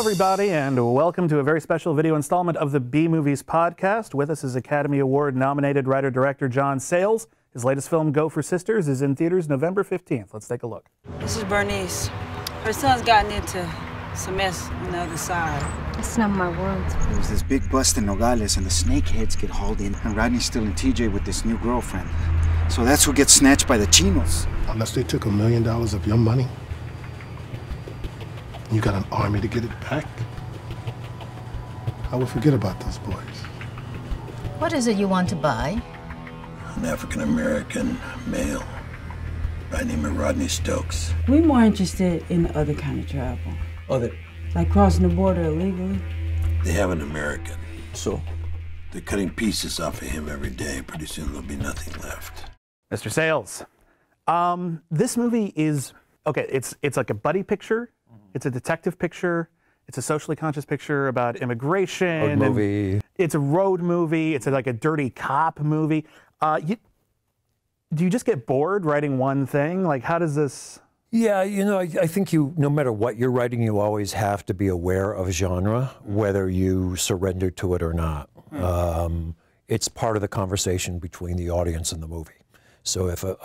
everybody, and welcome to a very special video installment of the B-Movies podcast. With us is Academy Award-nominated writer-director John Sayles. His latest film, Go for Sisters, is in theaters November 15th. Let's take a look. This is Bernice. Her son's gotten into some mess on the other side. It's not my world. There was this big bust in Nogales, and the snakeheads get hauled in, and Rodney's still in TJ with this new girlfriend. So that's who gets snatched by the Chinos. Unless they took $1 million of your money, you got an army to get it back? I would forget about those boys. What is it you want to buy? An African-American male by the name of Rodney Stokes. We're more interested in the other kind of travel. Other? Like crossing the border illegally. They have an American. So? They're cutting pieces off of him every day. Pretty soon there'll be nothing left. Mr. Sayles, this movie is, okay, it's like a buddy picture. It's a detective picture. It's a socially conscious picture about immigration. Road movie. It's a road movie. It's like a dirty cop movie. Do you just get bored writing one thing? Like, how does this... Yeah, you know, I think no matter what you're writing, you always have to be aware of genre, whether you surrender to it or not. It's part of the conversation between the audience and the movie. So if an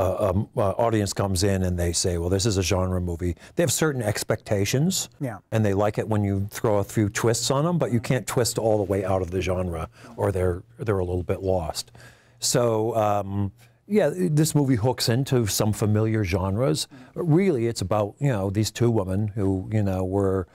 audience comes in and they say, well, this is a genre movie, they have certain expectations, and they like it when you throw a few twists on them, but you can't twist all the way out of the genre, or they're a little bit lost. So, yeah, this movie hooks into some familiar genres. But really, it's about, you know, these two women who, you know, were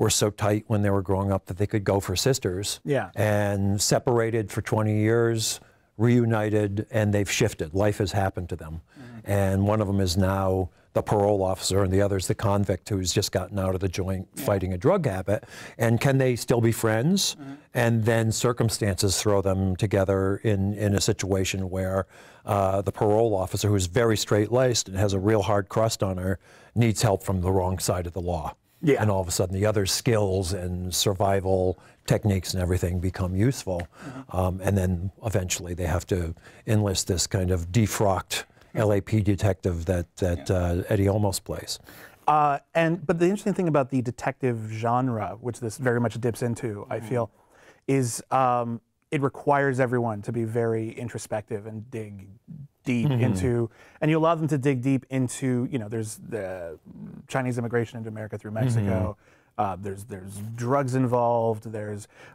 so tight when they were growing up that they could go for sisters. Yeah. And separated for 20 years, reunited, and they've shifted. Life has happened to them. And one of them is now the parole officer, and the other is the convict who's just gotten out of the joint fighting a drug habit. And can they still be friends? And then circumstances throw them together in a situation where the parole officer, who's very straight-laced and has a real hard crust on her, needs help from the wrong side of the law. Yeah. And all of a sudden the other skills and survival techniques and everything become useful. And then eventually they have to enlist this kind of defrocked LAP detective that Eddie Olmos plays. But the interesting thing about the detective genre, which this very much dips into, I feel, is it requires everyone to be very introspective and dig deep into, and you allow them to dig deep into, you know, there's the Chinese immigration into America through Mexico, there's drugs involved,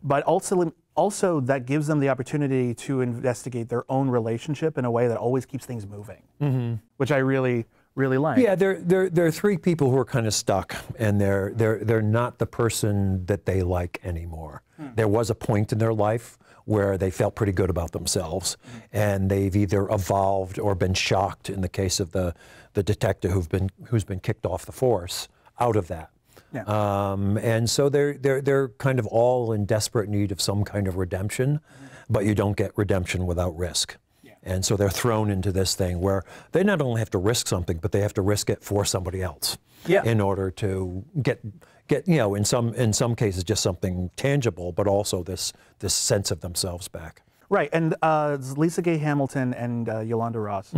but also that gives them the opportunity to investigate their own relationship in a way that always keeps things moving, which I really like. Yeah, there are three people who are kind of stuck, and they're not the person that they like anymore. There was a point in their life where they felt pretty good about themselves, and they've either evolved or been shocked, in the case of the detective who's been kicked off the force, out of that. And so they're kind of all in desperate need of some kind of redemption, but you don't get redemption without risk. And so they're thrown into this thing where they not only have to risk something, but they have to risk it for somebody else in order to get you know, in some cases just something tangible, but also this sense of themselves back. Right, and Lisa Gay Hamilton and Yolanda Ross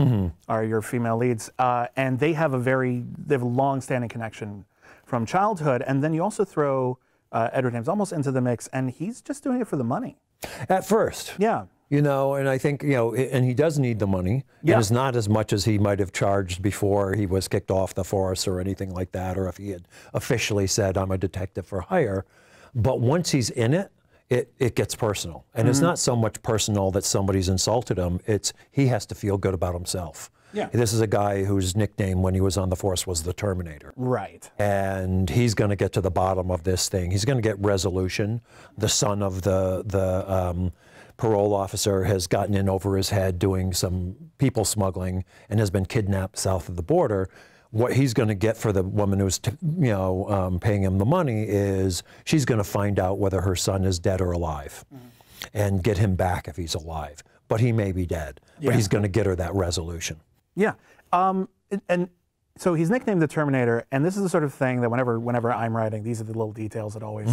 are your female leads, and they have a long-standing connection from childhood, and then you also throw Edward James Olmos into the mix, and he's just doing it for the money. At first. Yeah. You know, and I think, you know, and he does need the money. Yeah. And it's not as much as he might have charged before he was kicked off the force or anything like that, or if he had officially said, I'm a detective for hire. But once he's in it, it gets personal. And it's not so much personal that somebody's insulted him, it's he has to feel good about himself. Yeah. This is a guy whose nickname when he was on the force was the Terminator. Right. And he's going to get to the bottom of this thing. He's going to get resolution. The son of the parole officer has gotten in over his head doing some people smuggling and has been kidnapped south of the border. What he's going to get for the woman who's paying him the money is she's going to find out whether her son is dead or alive and get him back if he's alive. But he may be dead, but he's going to get her that resolution. Yeah, and so he's nicknamed the Terminator, and this is the sort of thing that whenever I'm writing, these are the little details that always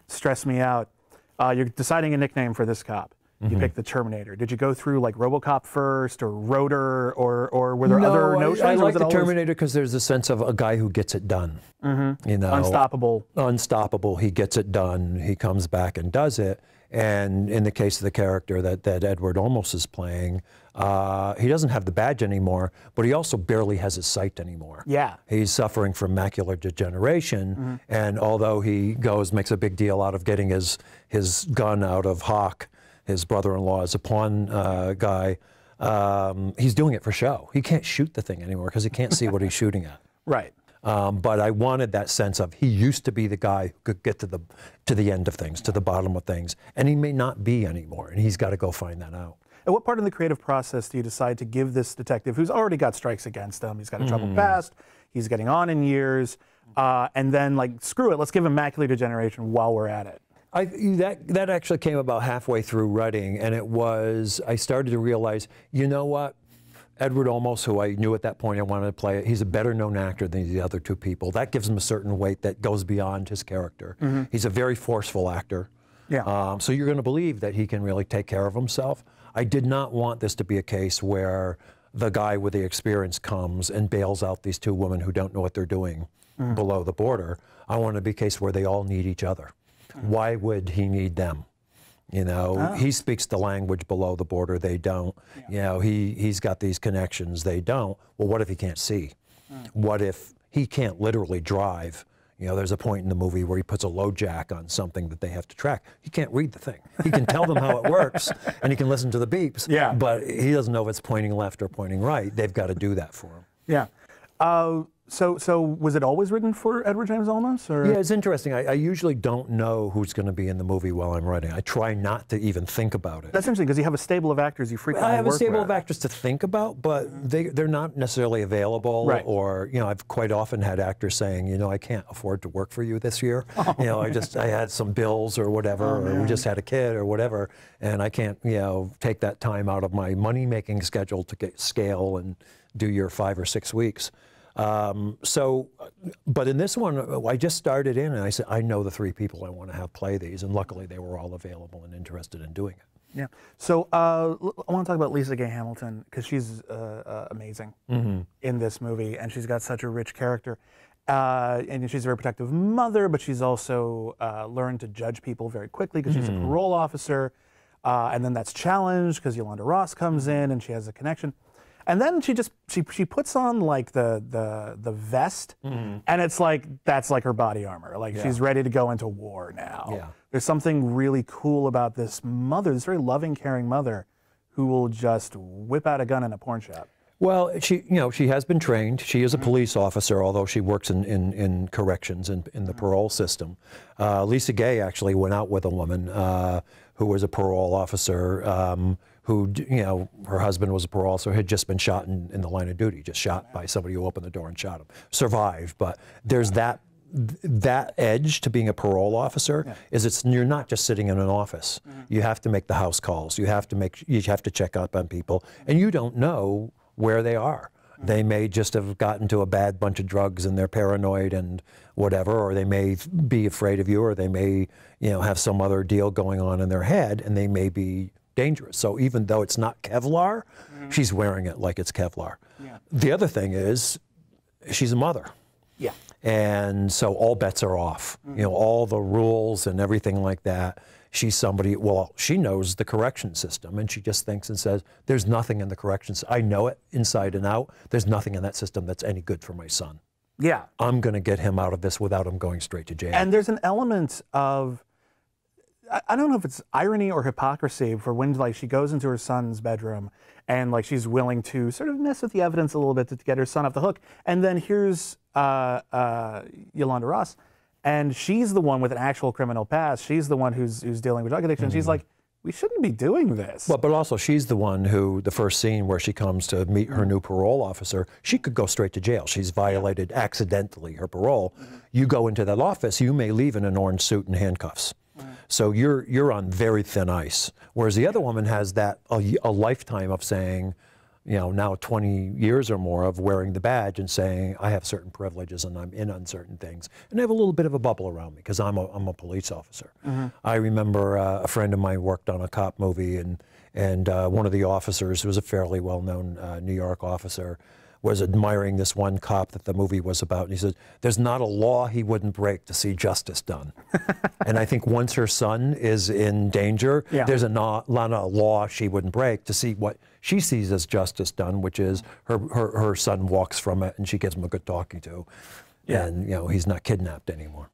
stress me out. You're deciding a nickname for this cop. you picked the Terminator. Did you go through like Robocop first, or Rotor, or were there other notions? I like the Terminator because there's a sense of a guy who gets it done. You know, unstoppable. Unstoppable. He gets it done. He comes back and does it. And in the case of the character that Edward Olmos is playing, he doesn't have the badge anymore, but he also barely has his sight anymore. Yeah. He's suffering from macular degeneration, and although he makes a big deal out of getting his gun out of Hawk, his brother-in-law is a pawn guy, he's doing it for show. He can't shoot the thing anymore because he can't see what he's shooting at. Right. But I wanted that sense of he used to be the guy who could get to the end of things, to the bottom of things, and he may not be anymore, and he's got to go find that out. At what part of the creative process do you decide to give this detective, who's already got strikes against him, he's got a troubled past, he's getting on in years, and then like, screw it, let's give him macular degeneration while we're at it? That actually came about halfway through writing, and I started to realize, you know what? Edward Olmos, who I knew at that point I wanted to play it, he's a better known actor than the other two people. That gives him a certain weight that goes beyond his character. He's a very forceful actor. Yeah. So you're going to believe that he can really take care of himself. I did not want this to be a case where the guy with the experience comes and bails out these two women who don't know what they're doing below the border. I wanted it to be a case where they all need each other. Why would he need them? You know, he speaks the language below the border, they don't. You know, he's got these connections, they don't. Well, what if he can't see? What if he can't literally drive? You know, there's a point in the movie where he puts a low jack on something that they have to track. He can't read the thing. He can tell them how it works, and he can listen to the beeps, but he doesn't know if it's pointing left or pointing right. They've got to do that for him. Yeah. So was it always written for Edward James Olmos? Or? Yeah, it's interesting. I usually don't know who's going to be in the movie while I'm writing. I try not to even think about it. That's interesting because you have a stable of actors you frequently work with. I have a stable of actors to think about, but they're not necessarily available. Right. Or, you know, I've quite often had actors saying, you know, I can't afford to work for you this year. You know, I had some bills or whatever, or we just had a kid or whatever, and I can't, you know, take that time out of my money-making schedule to get scale and do your 5 or 6 weeks. But in this one, I just started in and I said, I know the 3 people I want to have play these, and luckily they were all available and interested in doing it. Yeah. So I want to talk about Lisa Gay Hamilton because she's amazing in this movie, and she's got such a rich character. And she's a very protective mother, but she's also learned to judge people very quickly because she's a parole officer. And then that's challenged because Yolanda Ross comes in and she has a connection. And then she puts on like the vest, and it's like that's like her body armor. Like she's ready to go into war now. Yeah. There's something really cool about this mother, this very loving, caring mother, who will just whip out a gun in a porn shop. Well, she has been trained. She is a police officer, although she works in corrections in the parole system. Lisa Gay actually went out with a woman who was a parole officer. Who, you know, her husband was a parole officer, had just been shot in the line of duty, just shot by somebody who opened the door and shot him. Survived, but there's that edge to being a parole officer is you're not just sitting in an office. You have to make the house calls. You have to check up on people, and you don't know where they are. They may just have gotten to a bad bunch of drugs and they're paranoid and whatever, or they may be afraid of you, or they may, you know, have some other deal going on in their head, and they may be dangerous. So even though it's not Kevlar, she's wearing it like it's Kevlar. Yeah. The other thing is, she's a mother. Yeah. And so all bets are off. You know, all the rules and everything like that. She's somebody, well, she knows the correction system, and she just thinks and says, there's nothing in the corrections. I know it inside and out. There's nothing in that system that's any good for my son. Yeah. I'm going to get him out of this without him going straight to jail. And there's an element of, I don't know if it's irony or hypocrisy for when like she goes into her son's bedroom and like she's willing to sort of mess with the evidence a little bit to get her son off the hook. And then here's Yolanda Ross, and she's the one with an actual criminal past. She's the one who's dealing with drug addiction. She's like, we shouldn't be doing this. Well, but also she's the one who, the first scene where she comes to meet her new parole officer, she could go straight to jail. She's violated accidentally her parole. You go into that office, you may leave in an orange suit and handcuffs. So you're on very thin ice. Whereas the other woman has that a lifetime of saying, you know, now 20 years or more of wearing the badge and saying, I have certain privileges and I'm in on certain things. And I have a little bit of a bubble around me because I'm a police officer. I remember a friend of mine worked on a cop movie, and one of the officers, who was a fairly well-known New York officer, was admiring this one cop that the movie was about. And he said, there's not a law he wouldn't break to see justice done. And I think once her son is in danger, there's a lot of law she wouldn't break to see what she sees as justice done, which is her son walks from it and she gives him a good talking to. And, you know, he's not kidnapped anymore.